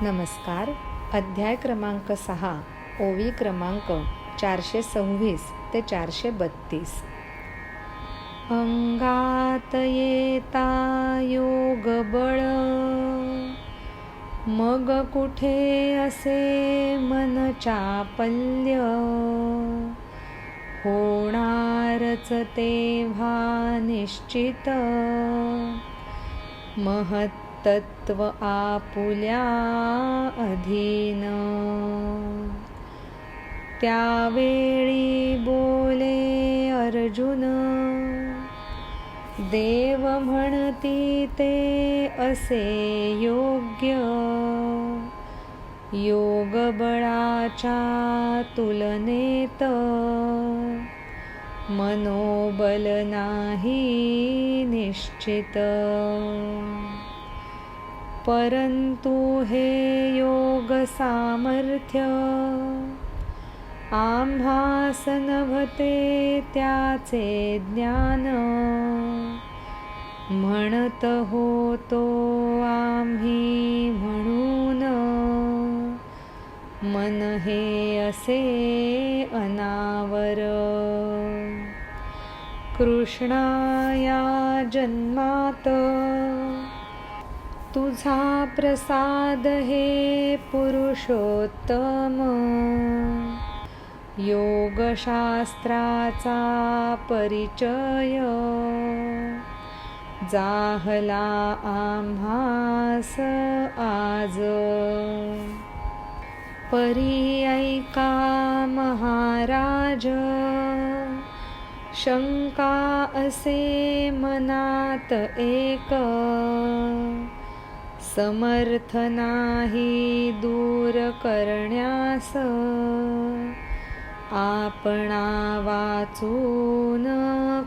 नमस्कार. अध्याय क्रमांक 6, ओवी क्रमांक 426 ते 432. अंगात येता योग बळ, मग कुठे असे मन चापल्य. होणारच तेव्हा निश्चित, महत्तत्व आपुल्या अधीन. त्यावेळी बोले अर्जुन, देव म्हणती ते असे योग्य. योग बळाच्या तुलनेत मनोबल नाही निश्चित. परंतु हे योग सामर्थ्य, आम्हास नभते त्याचे ज्ञान. म्हणत होतो आम्ही म्हणून, मन हे असे अनावर. कृष्णा या जन्मात तुझा प्रसाद हे पुरुषोत्तम. योगशास्त्राचा परिचय जाहला आम्हास आज. परी ऐका महाराज, शंका असे मनात एक. समर्थ नाही दूर करण्यास, आपणा वाचून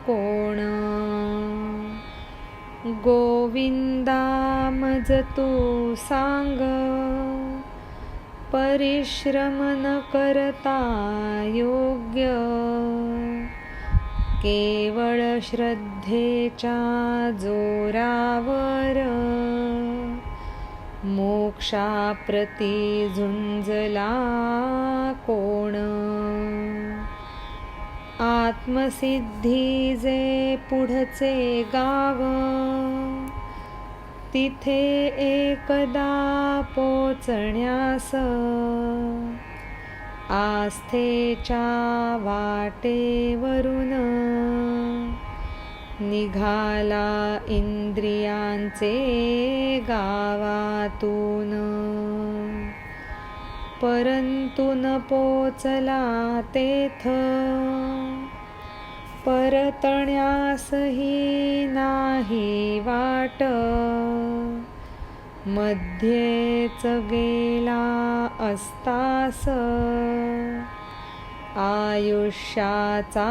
कोण. गोविंदा मज तू सांग, परिश्रम न करता योग्य. केवळ श्रद्धेच्या जोरावर, मोक्षाप्रती झुंजला कोण. आत्मसिद्धी जे पुढचे गाव, तिथे एकदा पोचण्यास. आस्थेच्या वाटेवरून निघाला इंद्रियांचे गावातून. परंतु न पोचला तेथ, परतण्यासही नाही वाट. मध्येच गेला असतास, आयुष्याचा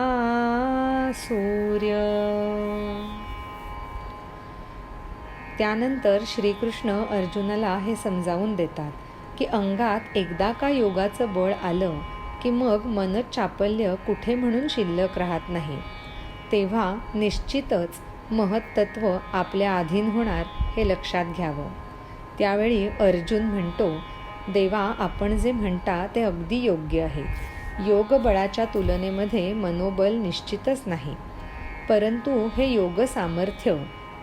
सूर्य. त्यानंतर श्रीकृष्ण अर्जुनाला हे समजावून देतात की अंगात एकदा का योगाचं बळ आलं की मग मनच चापल्य कुठे म्हणून शिल्लक राहत नाही. तेव्हा निश्चितच महत्तत्व आपल्या अधीन होणार हे लक्षात घ्यावं. त्यावेळी अर्जुन म्हणतो, देवा आपण जे म्हणता ते अगदी योग्य आहे. योग बळाच्या तुलनेमध्ये मनोबल निश्चितच नाही. परंतु हे योग सामर्थ्य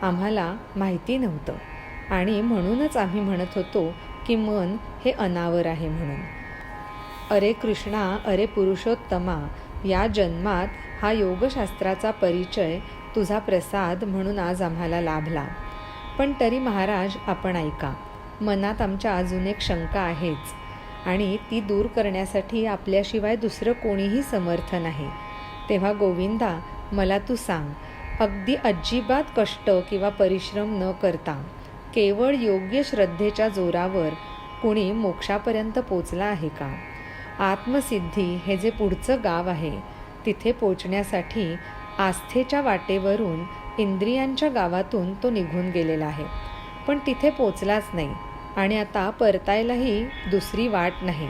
आम्हाला माहिती नव्हतं आणि म्हणूनच आम्ही म्हणत होतो की मन हे अनावर आहे म्हणून. अरे कृष्णा, अरे पुरुषोत्तमा, या जन्मात हा योगशास्त्राचा परिचय तुझा प्रसाद म्हणून आज आम्हाला लाभला. पण तरी महाराज आपण ऐका, मनात आमच्या अजून एक शंका आहेच आणि ती दूर करण्यासाठी आपल्याशिवाय दुसरं कोणीही समर्थ नाही. तेव्हा गोविंदा मला तू सांग, अगदी अजिबात कष्ट किंवा परिश्रम न करता केवळ योग्य श्रद्धेच्या जोरावर कुणी मोक्षापर्यंत पोचला आहे का? आत्मसिद्धी हे जे पुढचं गाव आहे तिथे पोचण्यासाठी आस्थेच्या वाटेवरून इंद्रियांच्या गावातून तो निघून गेलेला आहे, पण तिथे पोचलाच नाही आणि आता परतायलाही दुसरी वाट नाही.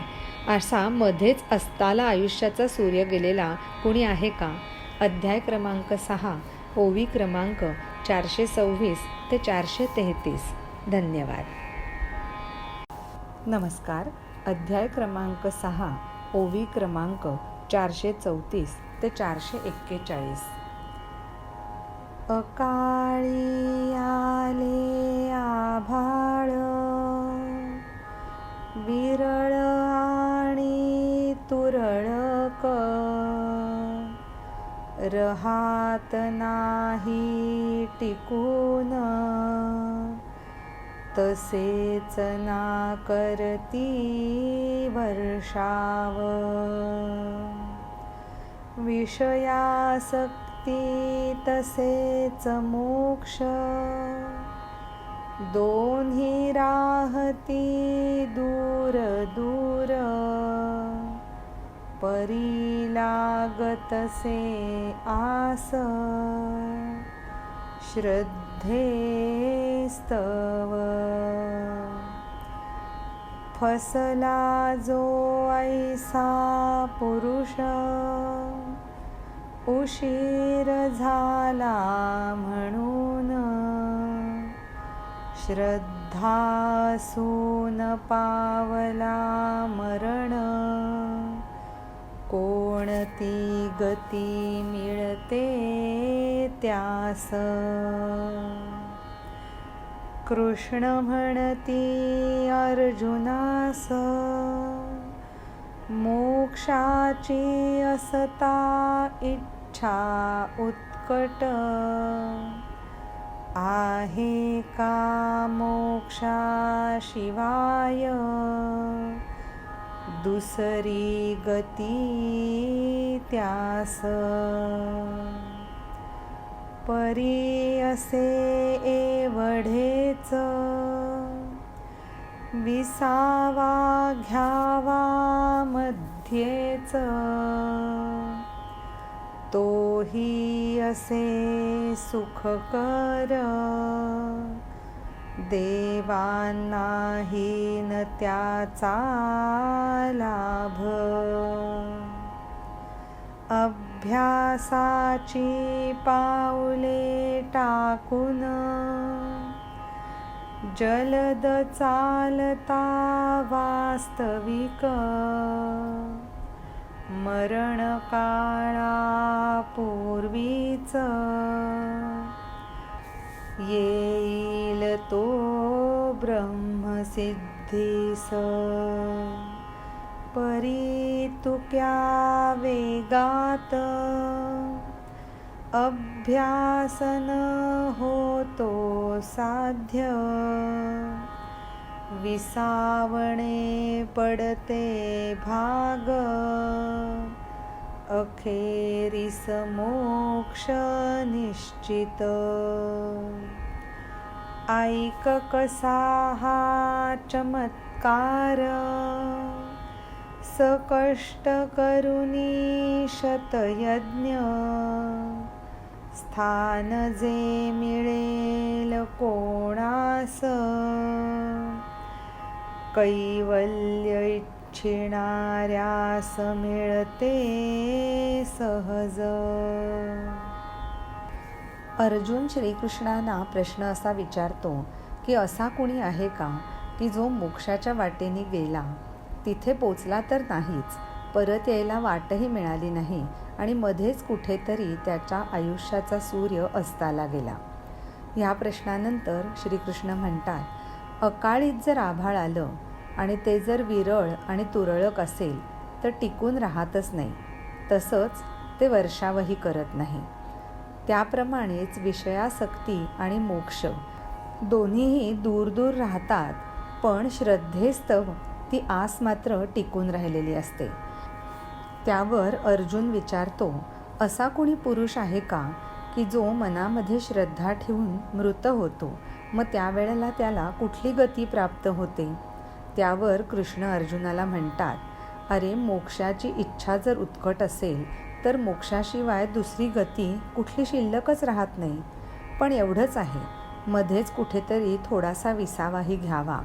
असा मध्येच अस्ताला आयुष्याचा सूर्य गेलेला कुणी आहे का? अध्याय क्रमांक 6, ओवी क्रमांक 426 ते 433. धन्यवाद. नमस्कार. अध्याय क्रमांक 6, ओवी क्रमांक 434 ते 441. अकाळी आले आभाळ, विरळ आणि तुरळक, रहात नाही टिकून, तसेच ना करती वर्षाव. विषयासक्ती तसेच मोक्ष, दोन्ही राहती दूर दूर, परी लागतसे आस, श्रद्धे स्तव. फसला जो ऐसा पुरुष, उशीर झाला म्हणून, श्रद्धा असून पावला मरण, कोणती गती मिळते त्यास. कृष्ण म्हणती अर्जुनास, मोक्षाची असता इच्छा उत्कट, आहे का मोक्षाशिवाय दुसरी गती त्यास. परी असे एवढेच, विसावा घ्यावा मध्येच, तोही असे सुखकर, देवांनाही न त्याचा लाभ. अभ्यासाची पावले टाकून, जलद चालता वास्तविक, मरण काळापूर्वीच, येईल तो ब्रह्मसिद्धीस. परी तुक्या वेगात, अभ्यासन होतो साध्य, विसावणे पडते भाग, अखेरीस मोक्ष निश्चित. ऐक कसा हा चमत्कार, सकष्ट करुनी शतयज्ञ, स्थान जे मिळेल कोणास, कैवल्य इच्छिणाऱ्यास मिळते सहज. अर्जुन श्रीकृष्णांना प्रश्न असा विचारतो की असा कुणी आहे का की जो मोक्षाच्या वाटेने गेला, तिथे पोचला तर नाहीच, परत यायला वाटही मिळाली नाही आणि मध्येच कुठेतरी त्याच्या आयुष्याचा सूर्य अस्ताला गेला. ह्या प्रश्नानंतर श्रीकृष्ण म्हणतात, अकाळीत जर आभाळ आलं आणि ते जर विरळ आणि तुरळक असेल तर टिकून राहतच नाही, तसंच ते वर्षावही करत नाही. त्याप्रमाणेच विषयासक्ती आणि मोक्ष दोन्हीही दूर दूर राहतात, पण श्रद्धेस्तव ती आस मात्र टिकून राहिलेली असते. त्यावर अर्जुन विचारतो, असा कोणी पुरुष आहे का की जो मनामध्ये श्रद्धा ठेवून मृत होतो, मग त्यावेळेला त्याला कुठली गती प्राप्त होते? त्यावर कृष्ण अर्जुनाला म्हणतात, अरे मोक्षाची इच्छा जर उत्कट असेल तर मोक्षाशिवाय दुसरी गती कुठली शिल्लकच राहत नाही. पण एवढंच आहे, मध्येच कुठेतरी थोडासा विसावाही घ्यावा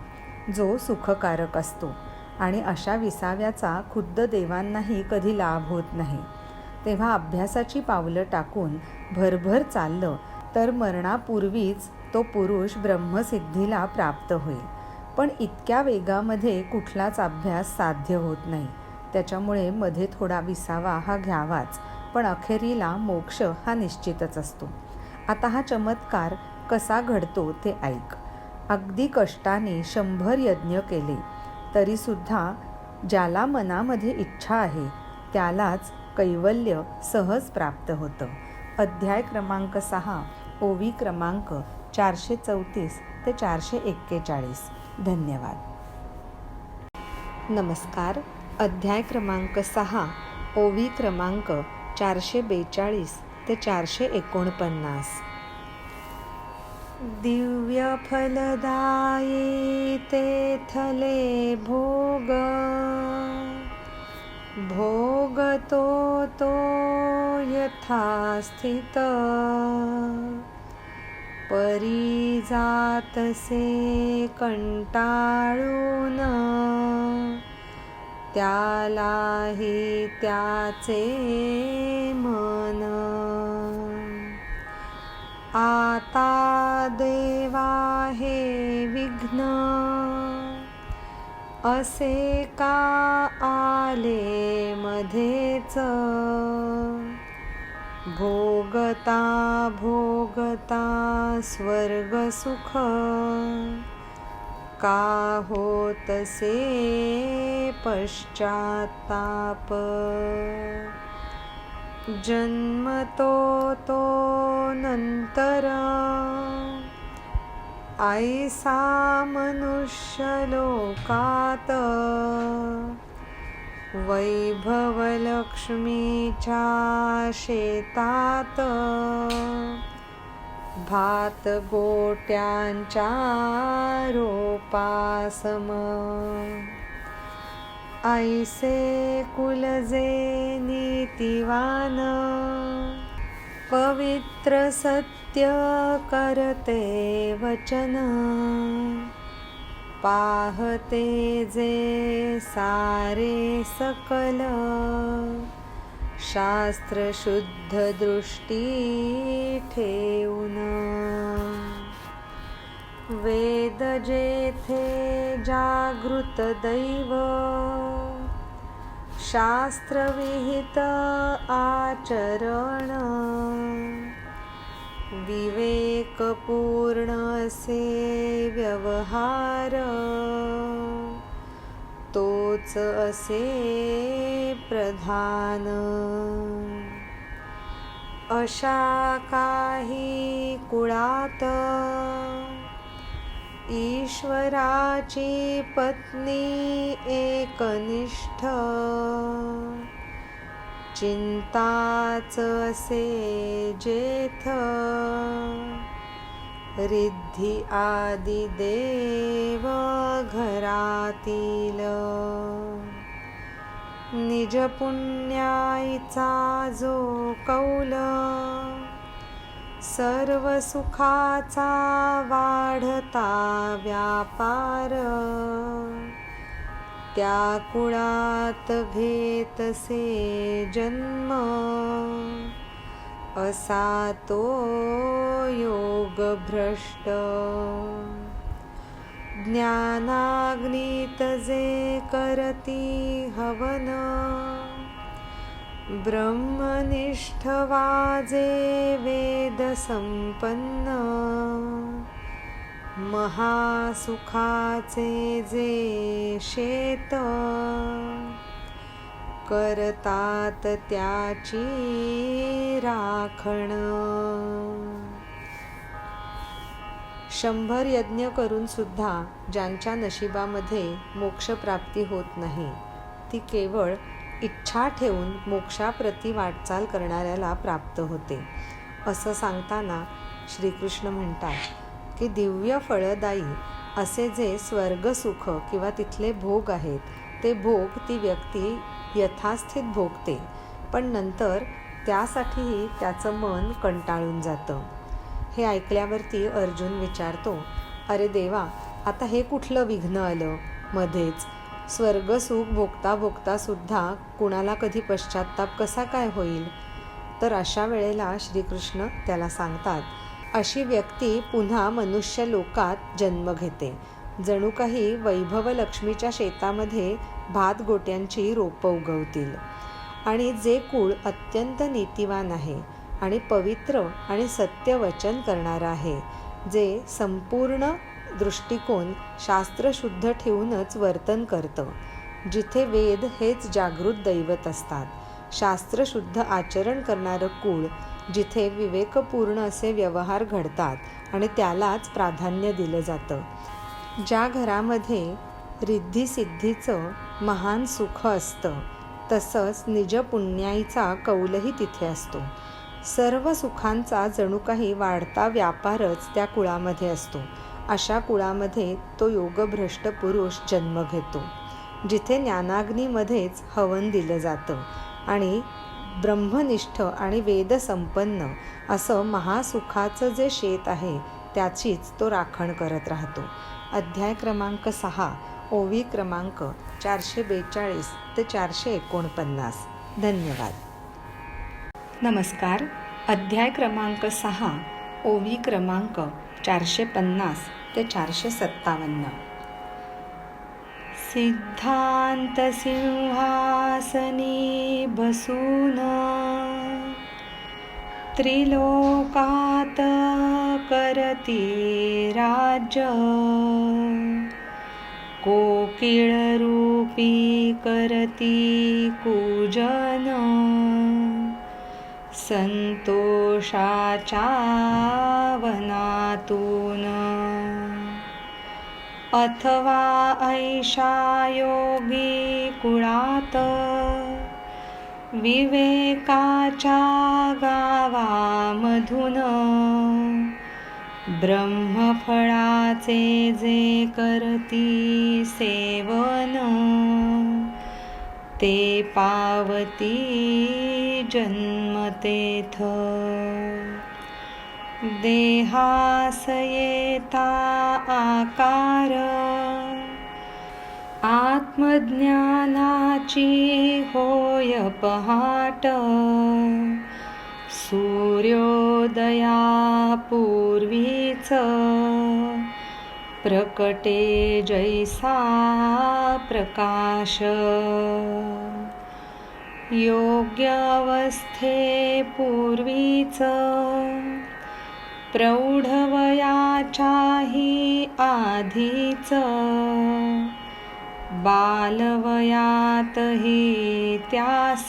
जो सुखकारक असतो, आणि अशा विसाव्याचा खुद्द देवांनाही कधी लाभ होत नाही. तेव्हा अभ्यासाची पावलं टाकून भरभर चाललं तर मरणापूर्वीच तो पुरुष ब्रह्मसिद्धीला प्राप्त होईल. पण इतक्या वेगामध्ये कुठलाच अभ्यास साध्य होत नाही. त्याच्यामुळे मध्ये थोडा विसावा हा घ्यावाच, पण अखेरीला मोक्ष हा निश्चितच असतो. आता हा चमत्कार कसा घडतो ते ऐक. अगदी कष्टाने 100 यज्ञ केले तरीसुद्धा ज्याला मनामध्ये इच्छा आहे त्यालाच कैवल्य सहज प्राप्त होतं. अध्याय क्रमांक 6, ओवी क्रमांक 434 ते 441. धन्यवाद. नमस्कार. अध्याय क्रमांक 6, ओवी क्रमांक 442 ते 449. दिव्य फलदायी तेथले भोग, भोगतो तो यथास्थित, परी जातसे कंटाळून, त्यालाही त्याचे मन. आता देवा हे विघ्न असे का आले मध्येच, भोगता भोगता स्वर्ग सुख, का होतसे पश्चात्ताप. जन्मतो तो नंतर ऐसा मनुष्य लोकात, वैभव लक्ष्मीच्या शेतात, भात गोट्यांच्या रोपासम. ऐसे कुलजे नीतिवान, पवित्र सत्य करते वचन, पाहते जे सारे सकल, शास्त्र शुद्ध दृष्टी ठेवून. वेद जेथे जागृत दैव, शास्त्र विहित आचरण, विवेकपूर्ण असे व्यवहार, तोच असे प्रधान. अशा काही कुळात ईश्वराची पत्नी एकनिष्ठ, चिंताच असे जेथ, रिद्धी आदि देव घरातील. निज पुण्याईचा जो कौल, सर्व सुखाचा वाढता व्यापार, त्या कुळात घेतसे जन्म, असा तो योग भ्रष्ट. ज्ञानाग्नीत जे करती हवन, ब्रह्मनिष्ठ वाजे वेद संपन्न, महासुखाचे जे शेत, करतात त्याची राखण. 100 यज्ञ करून सुद्धा ज्यांच्या नशिबामध्ये मोक्षप्राप्ती होत नाही, ती केवळ इच्छा ठेवून मोक्षाप्रती वाटचाल करणाऱ्याला प्राप्त होते. असं सांगताना श्रीकृष्ण म्हणतात की दिव्य फळदायी असे जे स्वर्गसुख किंवा तिथले भोग आहेत, ते भोग ती व्यक्ती यथास्थित भोगते, पण नंतर त्यासाठीही त्याचं मन कंटाळून जातं. हे ऐकल्यावरती अर्जुन विचारतो, अरे देवा, आता हे कुठलं विघ्न आलं मध्येच? स्वर्गसुख भोगता भोगता सुद्धा कुणाला कधी पश्चात्ताप कसा काय होईल? तर अशा वेळेला श्रीकृष्ण त्याला सांगतात, अशी व्यक्ती पुन्हा मनुष्य लोकात जन्म घेते. जणू काही वैभवलक्ष्मीच्या शेतामध्ये भातगोट्यांची रोपं उगवतील. आणि जे कुळ अत्यंत नीतिवान आहे आणि पवित्र आणि सत्य वचन करणारं आहे, जे संपूर्ण दृष्टिकोन शास्त्रशुद्ध ठेवूनच वर्तन करतं, जिथे वेद हेच जागृत दैवत असतात, शास्त्रशुद्ध आचरण करणारं कुळ जिथे विवेकपूर्ण असे व्यवहार घडतात आणि त्यालाच प्राधान्य दिलं जातं, ज्या घरामध्ये रिद्धिसिद्धीचं महान सुख असतं, तसंच निजपुण्याईचा कौलही तिथे असतो. सर्व सुखांचा जणू काही वाढता व्यापारच त्या कुळामध्ये असतो. अशा कुळामध्ये तो योगभ्रष्ट पुरुष जन्म घेतो, जिथे ज्ञानाग्नीमध्येच हवन दिलं जातं आणि ब्रह्मनिष्ठ आणि वेदसंपन्न असं महासुखाचं जे शेत आहे त्याचीच तो राखण करत राहतो. अध्याय क्रमांक 6, ओवी क्रमांक 442 ते 449. धन्यवाद. नमस्कार. अध्याय क्रमांक 6, ओवी क्रमांक 450 ते 457. सिद्धांत सिंहासनी बसून त्रिलोकात करती राज्य, कोकिळरूपी करती कूजन, संतोषाच्या वनातून. अथवा ऐशा योगी कुळात विवेकाच्या गावामधून, ब्रह्मफळाचे जे करती सेवन, ते पावती जन्मतेथ. देहास येता आकार, आत्मज्ञानाची होय पहाट, सूर्योदयापूर्वीच प्रकटे जैसा प्रकाश. योग्य अवस्थेपूर्वीच प्रौढवयाच्याही आधीच, बालवयातही त्यास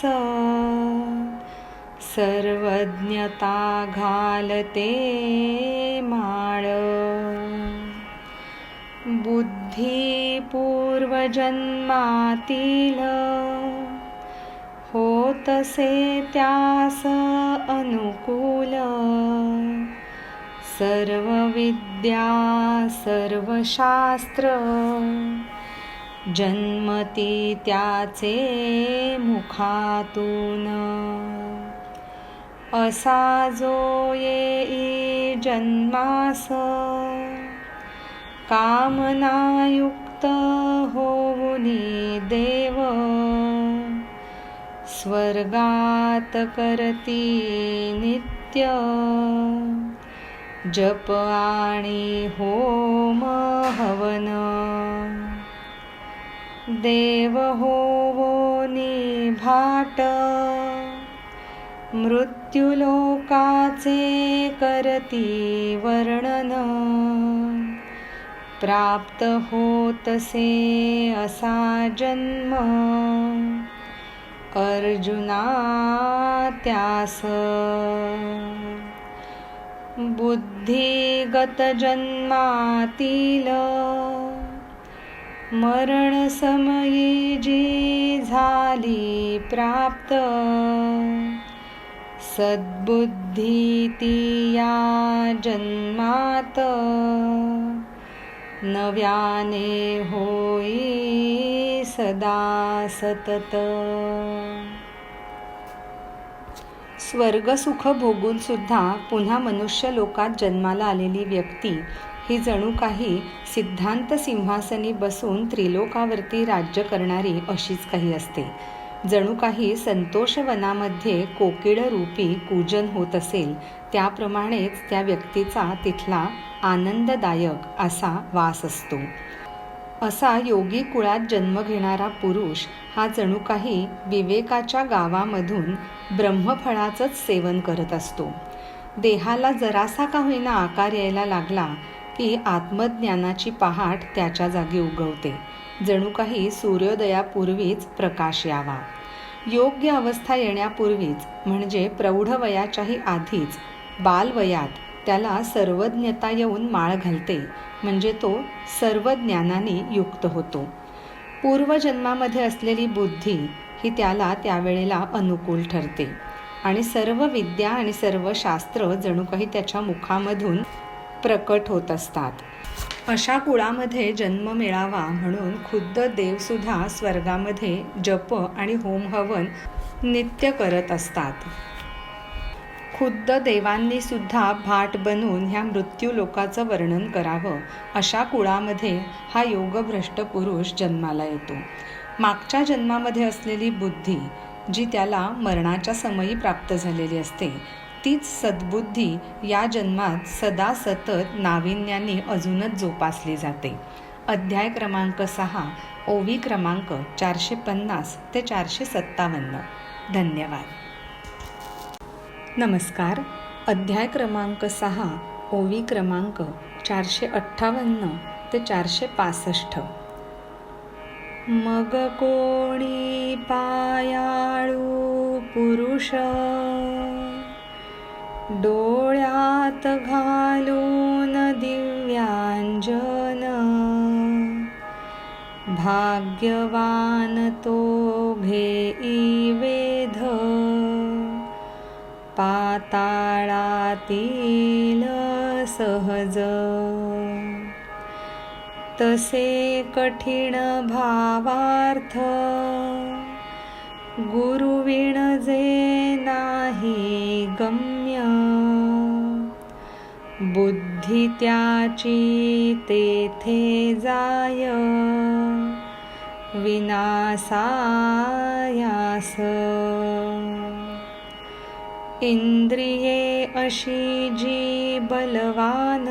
सर्वज्ञता घालते माळ. बुद्धी पूर्वजन्मातील होतसे त्यास अनुकूल, सर्व विद्या सर्वशास्त्र जन्मती त्याचे मुखातून. असा जो येई जन्मास कामनायुक्त होऊनी देव, स्वर्गात करती नित्य जप आणि होम हवन. देव होवोनी भाट, मृत्युलोकाचे करती वर्णन, प्राप्त होतसे असा जन्म अर्जुना त्यास. बुद्धिगत जन्मातील मरणसमयी जी झाली प्राप्त, सद्बुद्धी ती या जन्मात नव्याने होई सदा सतत. स्वर्गसुख भोगून सुद्धा पुन्हा मनुष्य लोकात जन्माला आलेली व्यक्ती ही जणू काही सिद्धांत सिंहासनी बसून त्रिलोकावरती राज्य करणारी अशीच काही असते. जणू काही संतोषवनामध्ये कोकिळरूपी कूजन होत असेल त्याप्रमाणेच त्या व्यक्तीचा तिथला आनंददायक असा वास असतो. असा योगी कुळात जन्म घेणारा पुरुष हा जणू काही विवेकाच्या गावामधून ब्रह्मफळाचंच सेवन करत असतो. देहाला जरासा का होईना आकार यायला लागला की आत्मज्ञानाची पहाट त्याच्या जागी उगवते. जणू काही सूर्योदयापूर्वीच प्रकाश यावा. योग्य अवस्था येण्यापूर्वीच म्हणजे प्रौढ वयाच्याही आधीच बालवयात त्याला सर्वज्ञता येऊन माळ घालते. म्हणजे तो सर्व ज्ञानाने युक्त होतो. पूर्वजन्मामध्ये असलेली बुद्धी ही त्याला त्यावेळेला अनुकूल ठरते आणि सर्व विद्या आणि सर्व शास्त्र जणू काही त्याच्या मुखामधून प्रकट होत असतात. अशा कुळामध्ये जन्म मिळावा म्हणून खुद्द देवसुद्धा स्वर्गामध्ये जप आणि होमहवन नित्य करत असतात. खुद्द देवांनी सुद्धा भाट बनवून ह्या मृत्यू लोकाचं वर्णन करावं अशा कुळामध्ये हा योगभ्रष्ट पुरुष जन्माला येतो. मागच्या जन्मामध्ये असलेली बुद्धी जी त्याला मरणाच्या समयी प्राप्त झालेली असते तीच सद्बुद्धी या जन्मात सदा सतत नाविन्याने अजूनच जोपासली जाते. अध्याय क्रमांक 6, ओवी क्रमांक 450 ते 457. धन्यवाद. नमस्कार. अध्याय क्रमांक 6, ओवी क्रमांक 458 ते 465. मग कोणी पायाळू पुरुष डोळ्यात घालून दिव्यांजन भाग्यवान तो घेई वेध पाताळातील सहज तसे कठीण भावार्थ गुरुविण जे नाही गम्य बुद्धी त्याची तेथे जाय विनासायास इंद्रिये अशी जी बलवान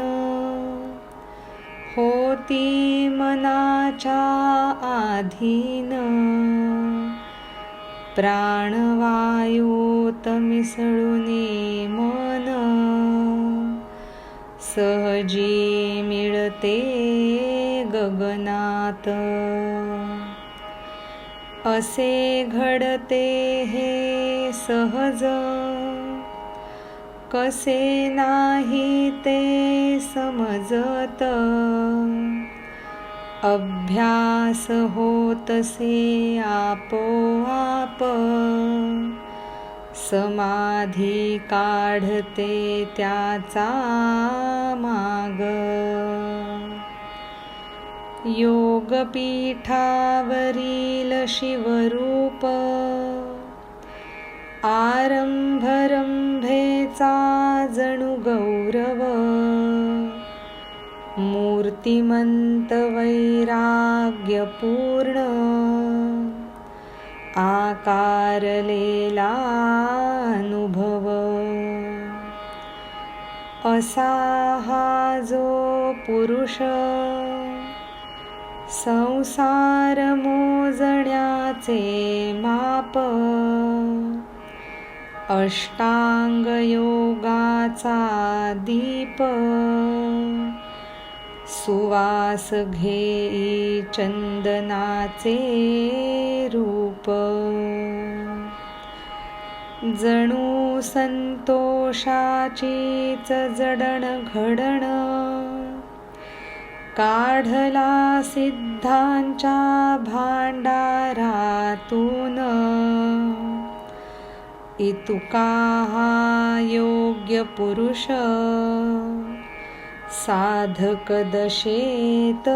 होती मनाच्या आधीन प्राणवायूत मिसळूनी मन सहजी मिळते गगनात असे घडते हे सहज कसे नाही ते समजत अभ्यास होतसे आपोआप समाधी काढते त्याचा माग योगपीठावरील शिवरूप आरंभरंभेचा जणू गौरव मूर्तिमंत वैराग्यपूर्ण आकारलेला अनुभव असा हा जो पुरुष संसार मोजण्याचे माप अष्टांग योगाचा दीप सुवास घेई चंदनाचे रूप जणू संतोषाचीच जडण घडण काढला सिद्धांच्या भांडारातून इतुका हा योग्य पुरुष साधक दशेत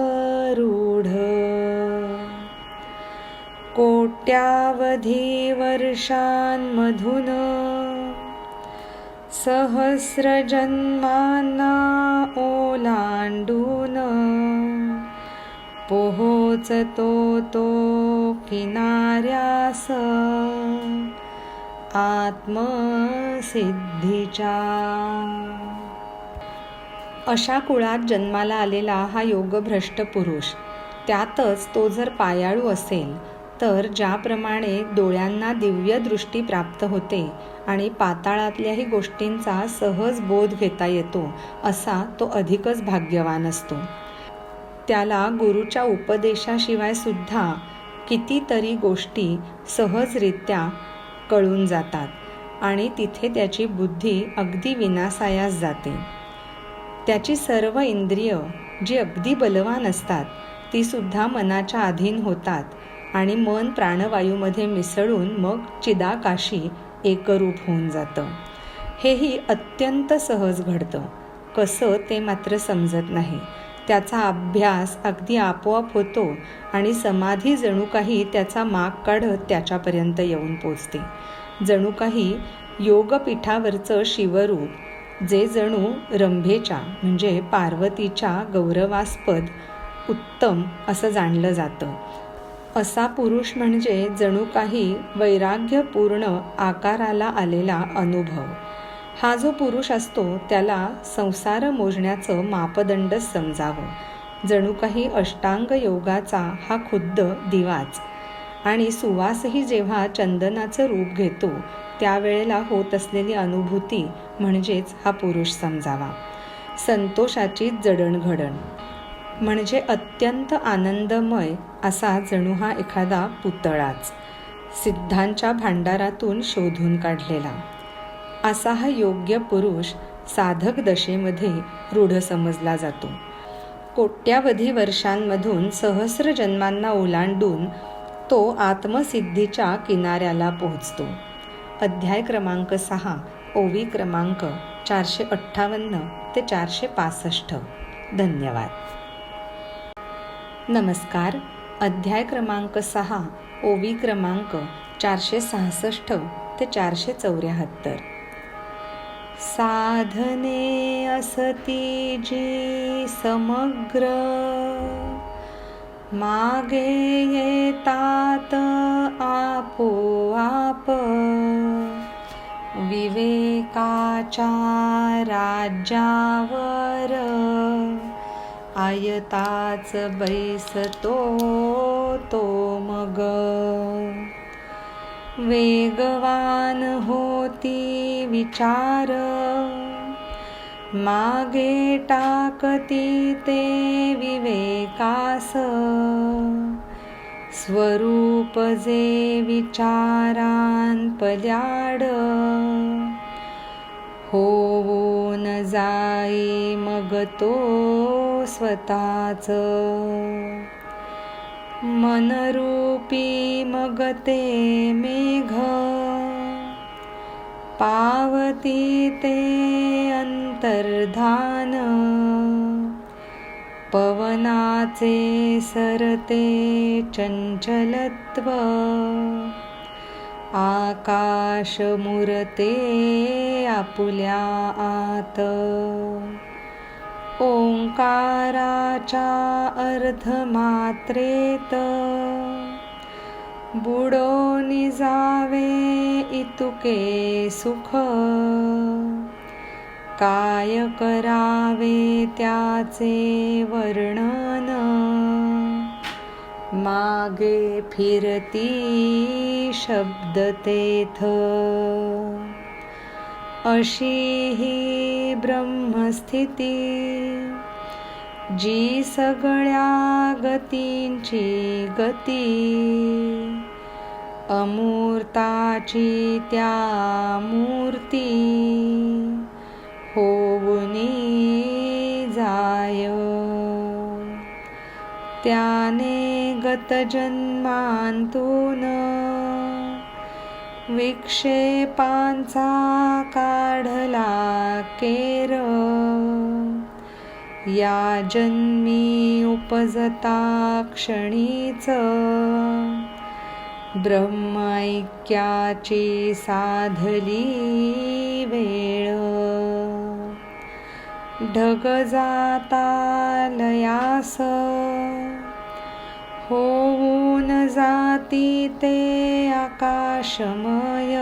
रूढ कोट्यावधी वर्षांमधून सहस्र जन्मांना ओलांडून पोहोचतो तो किनाऱ्यास आत्मसिद्धीच्या. अशा कुळात जन्माला आलेला हा योगभ्रष्ट पुरुष त्यातच तो जर पायाळू असेल तर ज्याप्रमाणे डोळ्यांना दिव्य दृष्टी प्राप्त होते आणि पाताळातल्याही गोष्टींचा सहज बोध घेता येतो, असा तो अधिकच भाग्यवान असतो. त्याला गुरुच्या उपदेशाशिवाय सुद्धा कितीतरी गोष्टी सहजरित्या कळून जातात आणि तिथे त्याची बुद्धी अगदी विनासायास जाते. त्याची सर्व इंद्रिय जी अगदी बलवान असतात ती सुद्धा मनाच्या अधीन होतात आणि मन प्राणवायूमध्ये मिसळून मग चिदाकाशी एकरूप होऊन जातं. हेही अत्यंत सहज घडतं. कसं ते मात्र समजत नाही. त्याचा अभ्यास अगदी आपोआप होतो आणि समाधी जणू काही त्याचा माग काढत त्याच्यापर्यंत येऊन पोचते. जणू काही योगपीठावरचं शिवरूप जे जणू रंभेच्या म्हणजे पार्वतीच्या गौरवास्पद उत्तम असं जाणलं जातं, असा पुरुष म्हणजे जणू काही वैराग्यपूर्ण आकाराला आलेला अनुभव. हा जो पुरुष असतो त्याला संसार मोजण्याचं मापदंडच समजावं. जणू काही अष्टांग योगाचा हा खुद्द दिवाच. आणि सुवासही जेव्हा चंदनाचं रूप घेतो त्यावेळेला होत असलेली अनुभूती म्हणजेच हा पुरुष समजावा. संतोषाची जडणघडण म्हणजे अत्यंत आनंदमय असा जणू हा एखादा पुतळाच, सिद्धांच्या भांडारातून शोधून काढलेला. असा हा योग्य पुरुष साधक दशेमध्ये रूढ समजला जातो. कोट्यावधी वर्षांमधून सहस्र जन्मांना ओलांडून तो आत्मसिद्धीच्या किनाऱ्याला पोहोचतो. अध्याय क्रमांक 6, ओवी क्रमांक 458 ते 465. धन्यवाद. नमस्कार. अध्याय क्रमांक 6, ओवी क्रमांक 466 ते 474. साधने असती जी समग्र, मागे येतात आपोआप. विवेकाच्या राज्यावर आयताच बैसतो तो मग. वेगवान होती विचार, मागे टाकती ते विवेकास. स्वरूप जे विचारान पल्याड, होऊन जाई मग तो स्वतःच. मनरूपी मग ते मेघ, पावती ते अंतर्धान. पवनाचे सरते चंचलत्व, आकाश मुरते आपुल्या आत. ओंकाराच्या अर्थमात्रेत, बुडोनी जावे इतुके सुख. काय करावे त्याचे वर्णन, मागे फिरती शब्द तेथ. अशी ही ब्रह्मस्थिती, जी सगळ्या गतींची गती. अमूर्ताची त्या मूर्ती, होऊनी जाय. त्याने गतजन्मांतून विक्षेपांचा काढला केर. या जन्मी उपजता क्षणीच, ब्रह्मैक्याची साधली वेळ. ढग जाता लयास, होऊन जाती ते आकाशमय.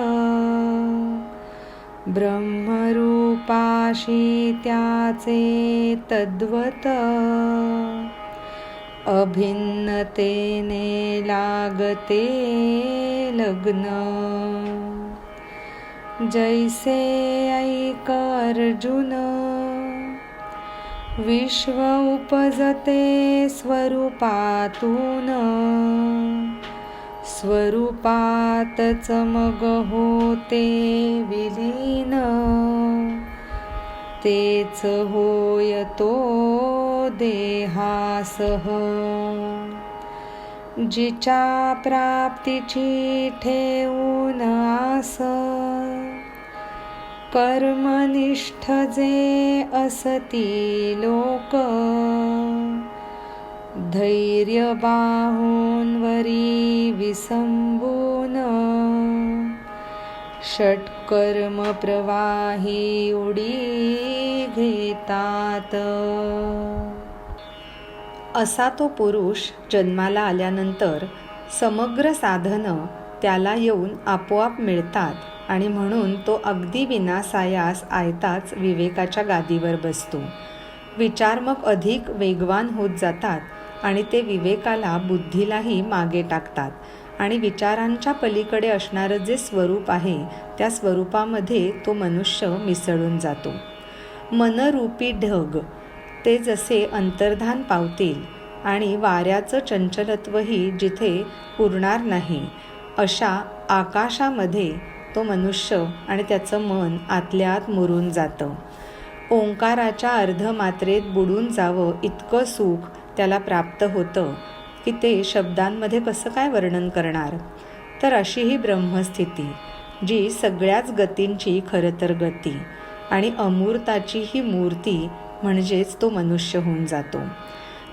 ब्रह्मरूपाशी त्याचे तद्वत, अभिन्नतेने लागते लग्न, जैसे ऐक अर्जुन, विश्व उपजते स्वरूपातून, स्वरूपातच मग होते विलीन, तेच होय तो देहासह, जिच्या प्राप्तीची ठेवून आस, कर्मनिष्ठ जे असती लोक, धैर्य बाहूंवरी विसंबून, षट्कर्म प्रवाही उडी घेतात. असा तो पुरुष जन्माला आल्यानंतर समग्र साधनं त्याला येऊन आपोआप मिळतात आणि म्हणून तो अगदी विनासायास आयताच विवेकाच्या गादीवर बसतो. विचार मग अधिक वेगवान होत जातात आणि ते विवेकाला, बुद्धीलाही मागे टाकतात आणि विचारांच्या पलीकडे असणारं जे स्वरूप आहे त्या स्वरूपामध्ये तो मनुष्य मिसळून जातो. मनरूपी ढग ते जसे अंतर्धान पावतील आणि वाऱ्याचं चंचलत्वही जिथे पुरणार नाही अशा आकाशामध्ये तो मनुष्य आणि त्याचं मन आतल्या आत मुरून जातं. ओंकाराच्या अर्धमात्रेत बुडून जावं इतकं सुख त्याला प्राप्त होतं की ते शब्दांमध्ये कसं काय वर्णन करणार. तर अशी ही ब्रह्मस्थिती, जी सगळ्याच गतींची खरं तर गती आणि अमूर्ताची ही मूर्ती म्हणजेच तो मनुष्य होऊन जातो.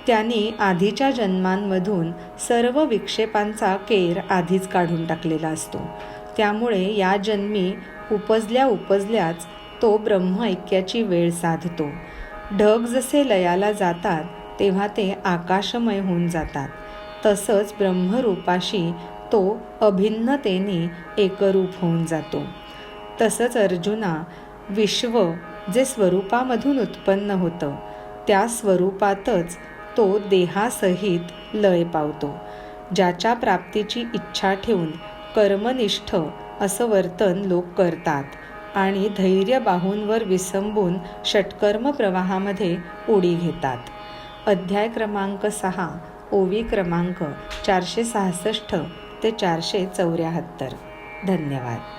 त्यांनी आधीच्या जन्मांमधून सर्व विक्षेपांचा केर आधीच काढून टाकलेला असतो. त्यामुळे या जन्मी उपजल्याच तो ब्रह्म ऐक्याची वेळ साधतो. ढग जसे लयाला जातात तेव्हा ते आकाशमय होऊन जातात, तसंच ब्रह्मरूपाशी तो अभिन्नतेने एकरूप होऊन जातो. तसंच अर्जुना, विश्व जे स्वरूपामधून उत्पन्न होतं त्या स्वरूपातच तो देहासहित लय पावतो. ज्याच्या प्राप्तीची इच्छा ठेवून कर्मनिष्ठ असं वर्तन लोक करतात आणि धैर्य बाहूंवर विसंबून षट्कर्म प्रवाहामध्ये उडी घेतात. अध्याय क्रमांक 6, ओवी क्रमांक 466 ते 474. धन्यवाद.